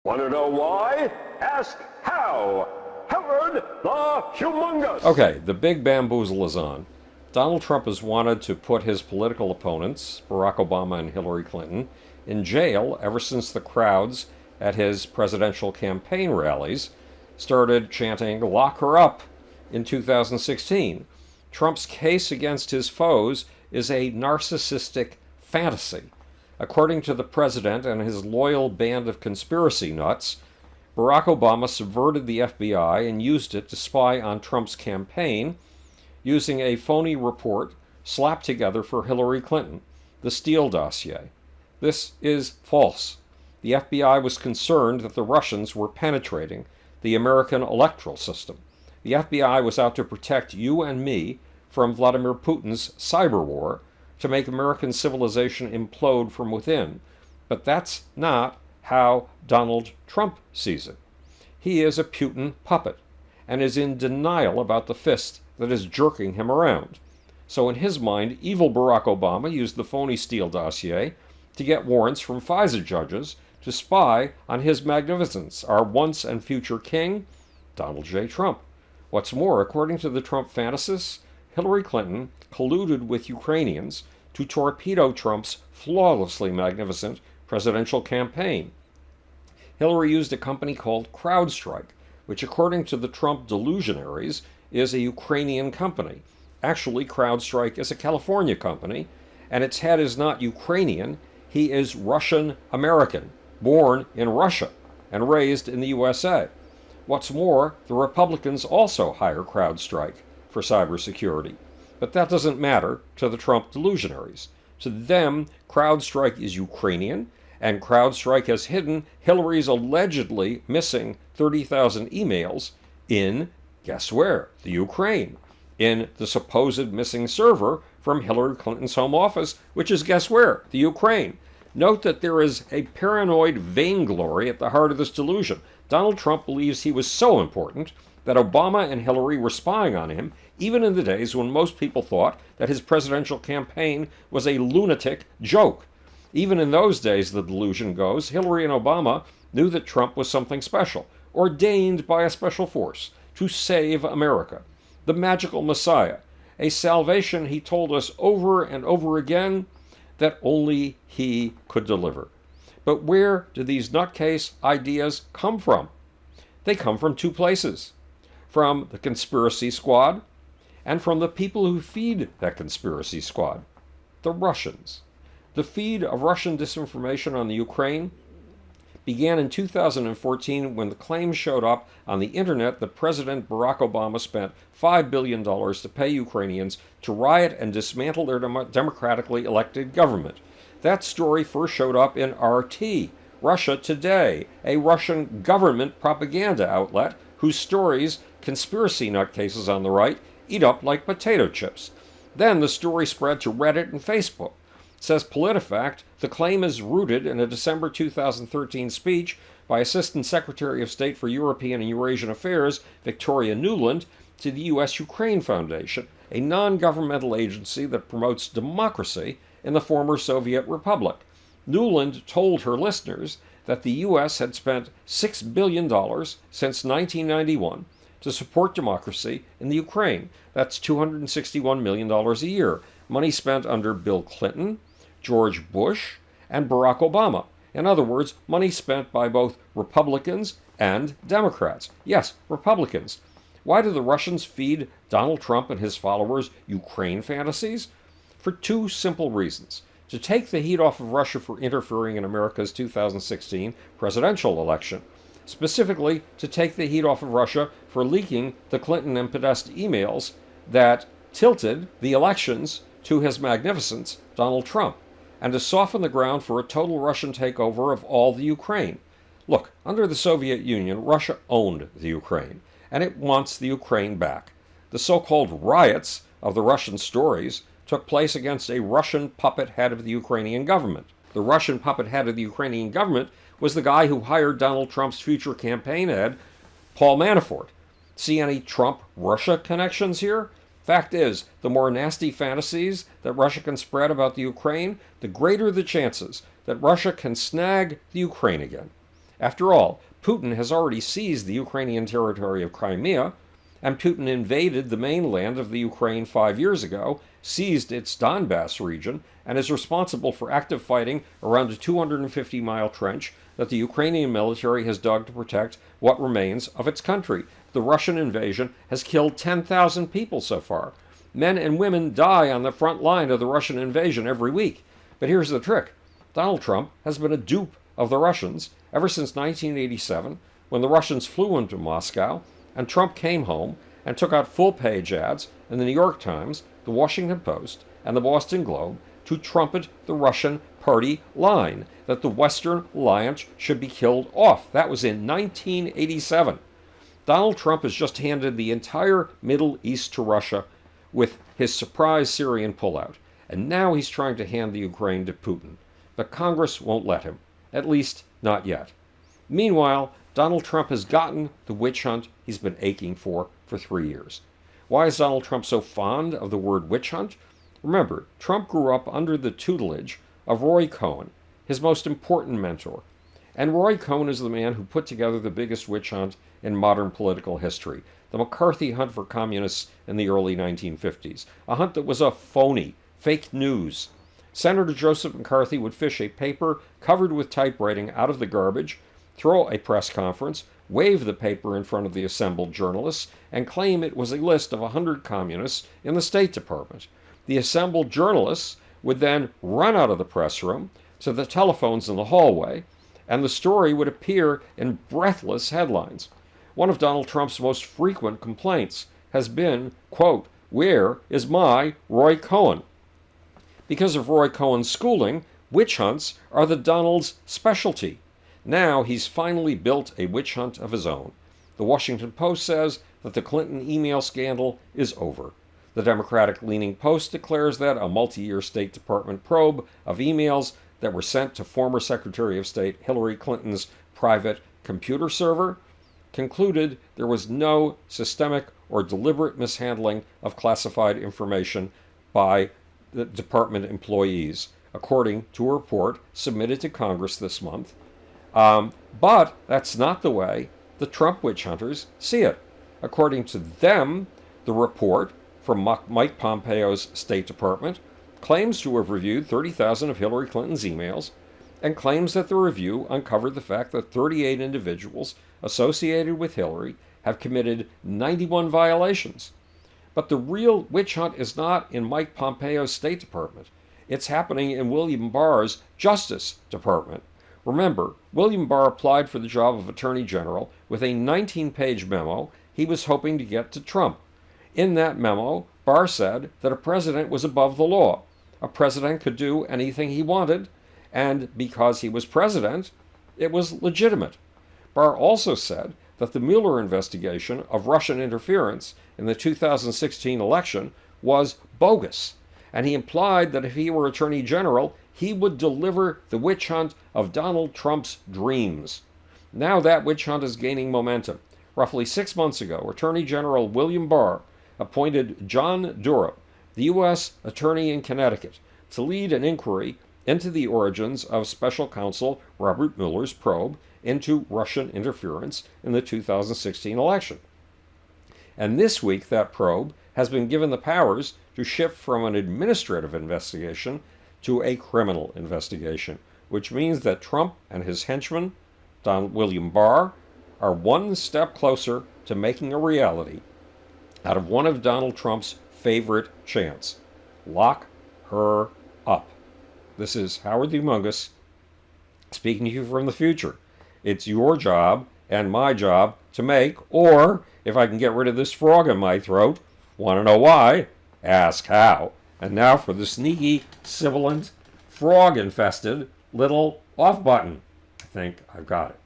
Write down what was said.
Want to know why? Ask how. Howard the Humongous. Okay, the Big Bamboozle is on. Donald Trump has wanted to put his political opponents, Barack Obama and Hillary Clinton, in jail ever since the crowds at his presidential campaign rallies started chanting, "Lock her up," in 2016. Trump's case against his foes is a narcissistic fantasy. According to the president and his loyal band of conspiracy nuts, Barack Obama subverted the FBI and used it to spy on Trump's campaign using a phony report slapped together for Hillary Clinton, the Steele dossier. This is false. The FBI was concerned that the Russians were penetrating the American electoral system. The FBI was out to protect you and me from Vladimir Putin's cyber war, to make American civilization implode from within. But that's not how Donald Trump sees it. He is a Putin puppet and is in denial about the fist that is jerking him around. So in his mind, evil Barack Obama used the phony Steele dossier to get warrants from FISA judges to spy on His Magnificence, our once and future king, Donald J. Trump. What's more, according to the Trump fantasists, Hillary Clinton colluded with Ukrainians to torpedo Trump's flawlessly magnificent presidential campaign. Hillary used a company called CrowdStrike, which according to the Trump delusionaries is a Ukrainian company. Actually, CrowdStrike is a California company, and its head is not Ukrainian. He is Russian-American, born in Russia and raised in the USA. What's more, the Republicans also hire CrowdStrike for cybersecurity. But that doesn't matter to the Trump delusionaries. To them, CrowdStrike is Ukrainian, and CrowdStrike has hidden Hillary's allegedly missing 30,000 emails in, guess where? The Ukraine. In the supposed missing server from Hillary Clinton's home office, which is, guess where? The Ukraine. Note that there is a paranoid vainglory at the heart of this delusion. Donald Trump believes he was so important that Obama and Hillary were spying on him, even in the days when most people thought that his presidential campaign was a lunatic joke. Even in those days, the delusion goes, Hillary and Obama knew that Trump was something special, ordained by a special force to save America, the magical Messiah, a salvation he told us over and over again that only he could deliver. But where do these nutcase ideas come from? They come from two places. From the conspiracy squad and from the people who feed that conspiracy squad, the Russians. The feed of Russian disinformation on the Ukraine began in 2014 when the claims showed up on the internet that President Barack Obama spent $5 billion to pay Ukrainians to riot and dismantle their democratically elected government. That story first showed up in RT, Russia Today, a Russian government propaganda outlet whose stories conspiracy nutcases on the right eat up like potato chips. Then the story spread to Reddit and Facebook. Says PolitiFact, the claim is rooted in a December 2013 speech by Assistant Secretary of State for European and Eurasian Affairs, Victoria Nuland, to the U.S.-Ukraine Foundation, a non-governmental agency that promotes democracy in the former Soviet Republic. Nuland told her listeners that the U.S. had spent $6 billion since 1991 to support democracy in the Ukraine. That's $261 million a year. Money spent under Bill Clinton, George Bush, and Barack Obama. In other words, money spent by both Republicans and Democrats. Yes, Republicans. Why do the Russians feed Donald Trump and his followers Ukraine fantasies? For two simple reasons. To take the heat off of Russia for interfering in America's 2016 presidential election. Specifically, to take the heat off of Russia for leaking the Clinton and Podesta emails that tilted the elections to His Magnificence, Donald Trump, and to soften the ground for a total Russian takeover of all the Ukraine. Look, under the Soviet Union, Russia owned the Ukraine, and it wants the Ukraine back. The so-called riots of the Russian stories took place against a Russian puppet head of the Ukrainian government. The Russian puppet head of the Ukrainian government was the guy who hired Donald Trump's future campaign head, Paul Manafort. See any Trump-Russia connections here? Fact is, the more nasty fantasies that Russia can spread about the Ukraine, the greater the chances that Russia can snag the Ukraine again. After all, Putin has already seized the Ukrainian territory of Crimea, and Putin invaded the mainland of the Ukraine 5 years ago, seized its Donbass region, and is responsible for active fighting around a 250-mile trench that the Ukrainian military has dug to protect what remains of its country. The Russian invasion has killed 10,000 people so far. Men and women die on the front line of the Russian invasion every week. But here's the trick. Donald Trump has been a dupe of the Russians ever since 1987, when the Russians flew into Moscow, and Trump came home and took out full-page ads in the New York Times, the Washington Post, and the Boston Globe to trumpet the Russian party line that the Western Alliance should be killed off. That was in 1987. Donald Trump has just handed the entire Middle East to Russia with his surprise Syrian pullout, and now he's trying to hand the Ukraine to Putin. But Congress won't let him, at least not yet. Meanwhile, Donald Trump has gotten the witch hunt he's been aching for 3 years. Why is Donald Trump so fond of the word witch hunt? Remember, Trump grew up under the tutelage of Roy Cohn, his most important mentor. And Roy Cohn is the man who put together the biggest witch hunt in modern political history, the McCarthy hunt for communists in the early 1950s, a hunt that was a phony, fake news. Senator Joseph McCarthy would fish a paper covered with typewriting out of the garbage, throw a press conference, wave the paper in front of the assembled journalists, and claim it was a list of 100 communists in the State Department. The assembled journalists would then run out of the press room to the telephones in the hallway, and the story would appear in breathless headlines. One of Donald Trump's most frequent complaints has been, quote, "Where is my Roy Cohn?" Because of Roy Cohen's schooling, witch hunts are the Donald's specialty. Now he's finally built a witch hunt of his own. The Washington Post says that the Clinton email scandal is over. The Democratic-leaning Post declares that a multi-year State Department probe of emails that were sent to former Secretary of State Hillary Clinton's private computer server concluded there was no systemic or deliberate mishandling of classified information by the department employees, according to a report submitted to Congress this month. But that's not the way the Trump witch hunters see it. According to them, the report from Mike Pompeo's State Department claims to have reviewed 30,000 of Hillary Clinton's emails and claims that the review uncovered the fact that 38 individuals associated with Hillary have committed 91 violations. But the real witch hunt is not in Mike Pompeo's State Department. It's happening in William Barr's Justice Department. Remember, William Barr applied for the job of Attorney General with a 19-page memo he was hoping to get to Trump. In that memo, Barr said that a president was above the law. A president could do anything he wanted, and because he was president, it was legitimate. Barr also said that the Mueller investigation of Russian interference in the 2016 election was bogus, and he implied that if he were Attorney General, he would deliver the witch hunt of Donald Trump's dreams. Now that witch hunt is gaining momentum. Roughly 6 months ago, Attorney General William Barr appointed John Durham, the U.S. Attorney in Connecticut, to lead an inquiry into the origins of Special Counsel Robert Mueller's probe into Russian interference in the 2016 election. And this week, that probe has been given the powers to shift from an administrative investigation to a criminal investigation, which means that Trump and his henchman, William Barr, are one step closer to making a reality out of one of Donald Trump's favorite chants: lock her up. This is Howard the Humongous speaking to you from the future. It's your job and my job to make, or if I can get rid of this frog in my throat, want to know why? Ask how. And now for the sneaky, sibilant, frog-infested little off button. I think I've got it.